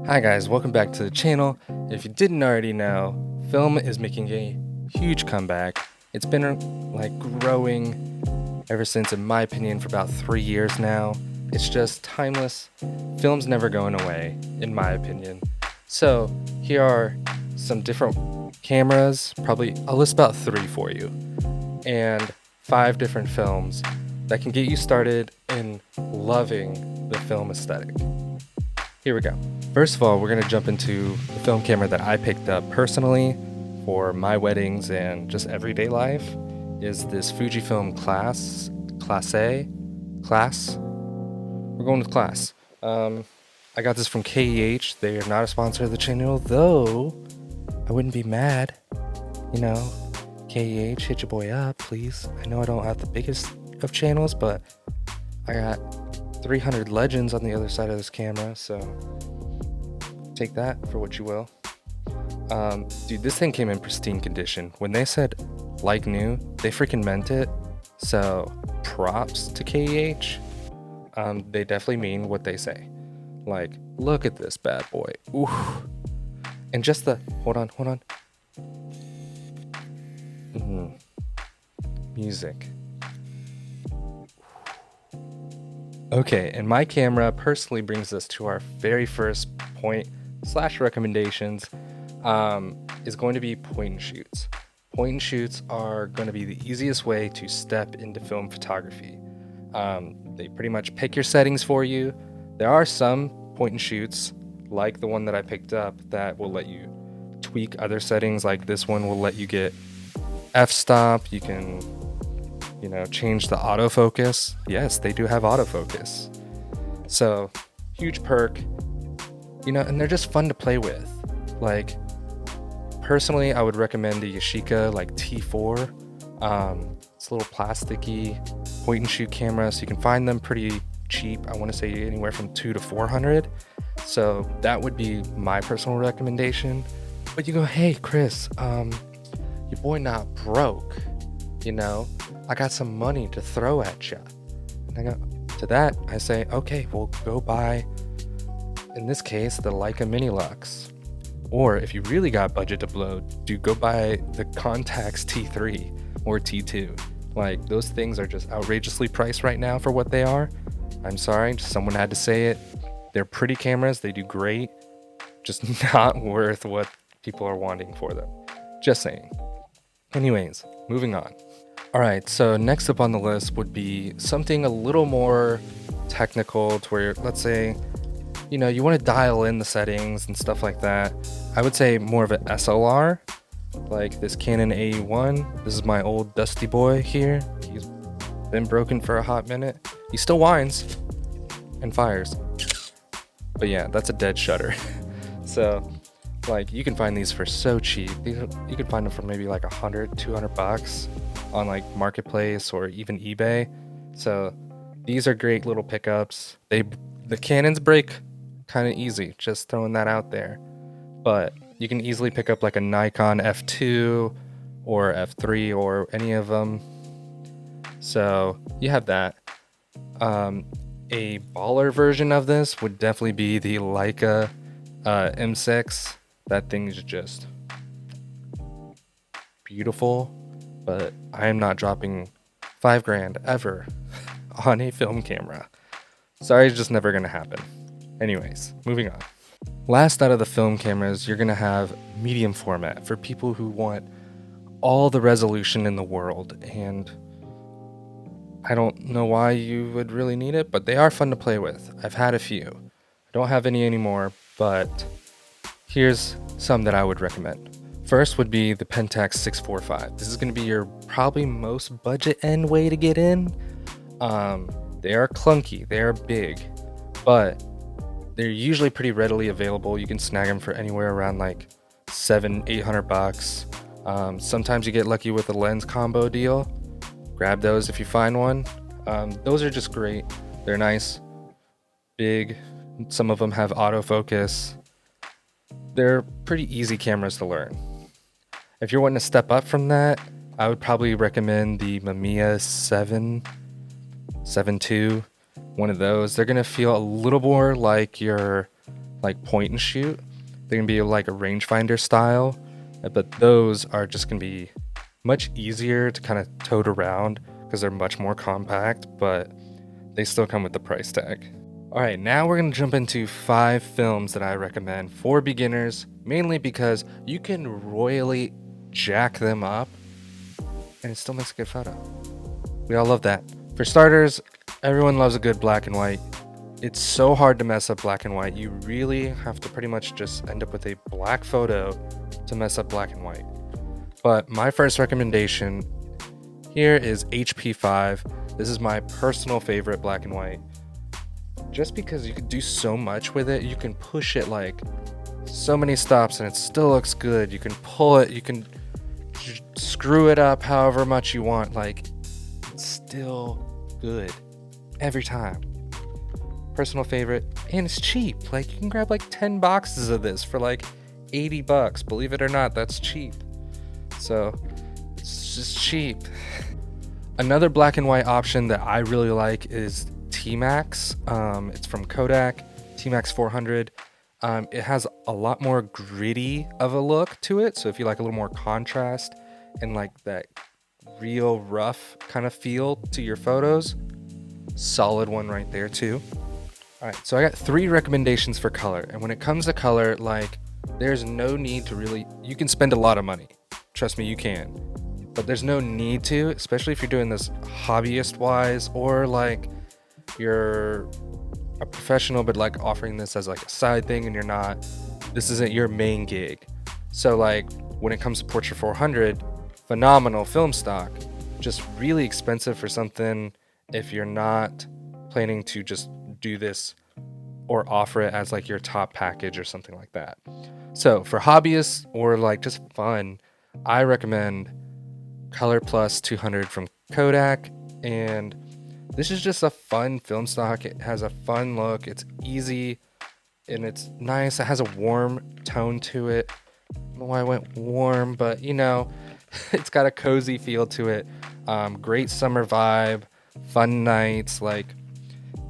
Hi guys, welcome back to the channel. If you didn't already know, film is making a huge comeback. It's been like growing ever since, in my opinion, for about 3 years now. It's just timeless. Film's never going away, in my opinion. So here are some different cameras, probably I'll list about 3 for you, and 5 different films that can get you started in loving the film aesthetic. Here we go. First of all, we're going to jump into the film camera that I picked up personally for my weddings and just everyday life. Is this Fujifilm Class A. We're going with Class. I got this from KEH. They are not a sponsor of the channel, though I wouldn't be mad. You know, KEH, hit your boy up, please. I know I don't have the biggest of channels, but I got 300 legends on the other side of this camera, so take that for what you will. Dude, this thing came in pristine condition. When they said like new, they freaking meant it. So props to KEH. They definitely mean what they say. Like, look at this bad boy. Ooh. And just the hold on. Music. Okay, and my camera personally brings us to our very first point / recommendations, is going to be point and shoots. Point and shoots are going to be the easiest way to step into film photography. They pretty much pick your settings for you. There are some point and shoots, like the one that I picked up, that will let you tweak other settings. Like this one will let you get f-stop. You can change the autofocus. Yes, they do have autofocus. So, huge perk. And they're just fun to play with. Like, personally, I would recommend the Yashica like T4. It's a little plasticky point and shoot camera, so you can find them pretty cheap. I want to say anywhere from $200 to $400. So that would be my personal recommendation. But you go, hey Chris, your boy not broke. I got some money to throw at you. And to that, I say, okay, well, go buy, in this case, the Leica Mini Lux. Or if you really got budget to blow, go buy the Contax T3 or T2. Like, those things are just outrageously priced right now for what they are. I'm sorry, someone had to say it. They're pretty cameras, they do great, just not worth what people are wanting for them. Just saying. Anyways, moving on. Alright, so next up on the list would be something a little more technical, to where, let's say, you want to dial in the settings and stuff like that. I would say more of an SLR, like this Canon AE1. This is my old dusty boy here. He's been broken for a hot minute. He still whines and fires. But yeah, that's a dead shutter. So, like, you can find these for so cheap. You can find them for maybe like $100, $200 on like Marketplace or even eBay. So these are great little pickups. The Canons break kind of easy, just throwing that out there. But you can easily pick up like a Nikon F2 or F3 or any of them. So you have that. A baller version of this would definitely be the Leica M6. That thing is just beautiful, but I am not dropping $5,000 ever on a film camera. Sorry, it's just never gonna happen. Anyways, moving on. Last out of the film cameras, you're gonna have medium format for people who want all the resolution in the world, and I don't know why you would really need it, but they are fun to play with. I've had a few. I don't have any anymore, but here's some that I would recommend. First would be the Pentax 645. This is going to be your probably most budget end way to get in. They are clunky, they are big, but they're usually pretty readily available. You can snag them for anywhere around like $700-800. Sometimes you get lucky with a lens combo deal. Grab those if you find one. Those are just great. They're nice, big. Some of them have autofocus. They're pretty easy cameras to learn. If you're wanting to step up from that, I would probably recommend the Mamiya 7 II. One of those. They're going to feel a little more like your like point and shoot. They're gonna be like a rangefinder style, but those are just gonna be much easier to kind of tote around because they're much more compact, but they still come with the price tag. All right, now we're gonna jump into 5 films that I recommend for beginners, mainly because you can royally jack them up and it still makes a good photo. We all love that. For starters, everyone loves a good black and white. It's so hard to mess up black and white. You really have to pretty much just end up with a black photo to mess up black and white. But my first recommendation here is HP5. This is my personal favorite black and white. Just because you can do so much with it. You can push it like so many stops and it still looks good. You can pull it, you can screw it up however much you want. Like, it's still good every time. Personal favorite, and it's cheap. Like, you can grab like 10 boxes of this for like 80 bucks. Believe it or not, that's cheap. So it's just cheap. Another black and white option that I really like is TMax. It's from Kodak, TMax 400. It has a lot more gritty of a look to it. So if you like a little more contrast and like that real rough kind of feel to your photos, solid one right there too. All right, so I got 3 recommendations for color. And when it comes to color, like, there's no need to really, you can spend a lot of money. Trust me, you can. But there's no need to, especially if you're doing this hobbyist wise, or like you're a professional but like offering this as like a side thing and you're not, this isn't your main gig. So like when it comes to Portra 400, phenomenal film stock, just really expensive for something if you're not planning to just do this or offer it as like your top package or something like that. So for hobbyists or like just fun, I recommend Color Plus 200 from Kodak. And this is just a fun film stock. It has a fun look, it's easy and it's nice. It has a warm tone to it. I don't know why I went warm, but you know, it's got a cozy feel to it. Great summer vibe, fun nights. Like,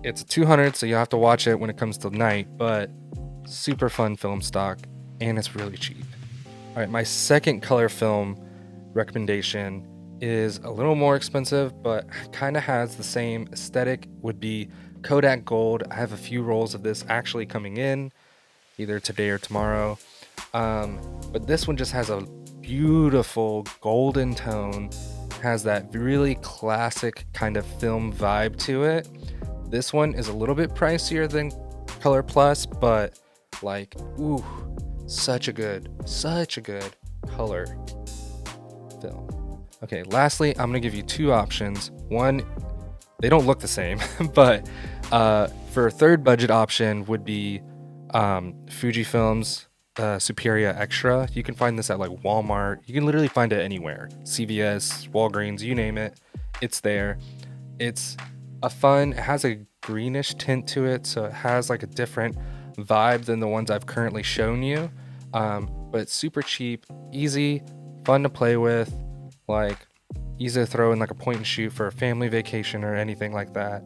it's a 200, so you have to watch it when it comes to night, but super fun film stock, and it's really cheap. All right, my second color film recommendation is a little more expensive, but kind of has the same aesthetic, would be Kodak Gold. I have a few rolls of this actually coming in, either today or tomorrow. But this one just has a beautiful golden tone, has that really classic kind of film vibe to it. This one is a little bit pricier than Color Plus, but like, ooh, such a good color film. Okay, lastly, I'm gonna give you 2 options. One, they don't look the same, but for a third budget option would be Fujifilm's Superior Extra. You can find this at like Walmart. You can literally find it anywhere. CVS, Walgreens, you name it, it's there. It's it has a greenish tint to it, so it has like a different vibe than the ones I've currently shown you. But it's super cheap, easy, fun to play with, like easy to throw in like a point and shoot for a family vacation or anything like that.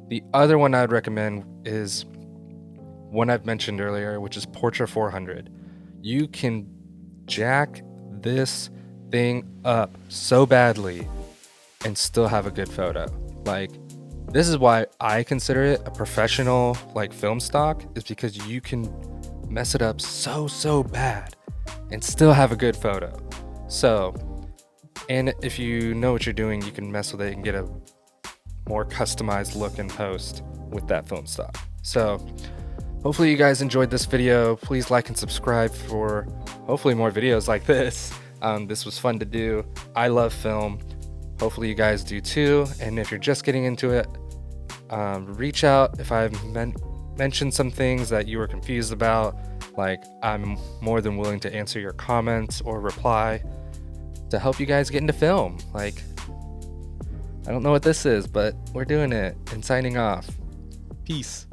The other one I'd recommend is one I've mentioned earlier, which is Portra 400. You can jack this thing up so badly and still have a good photo. Like, this is why I consider it a professional like film stock, is because you can mess it up so bad and still have a good photo. So, and if you know what you're doing, you can mess with it and get a more customized look in post with that film stock. So hopefully you guys enjoyed this video. Please like and subscribe for hopefully more videos like this. This was fun to do. I love film. Hopefully you guys do too. And if you're just getting into it, reach out if I've mentioned some things that you were confused about. Like, I'm more than willing to answer your comments or reply to help you guys get into film. Like, I don't know what this is, but we're doing it. And signing off. Peace.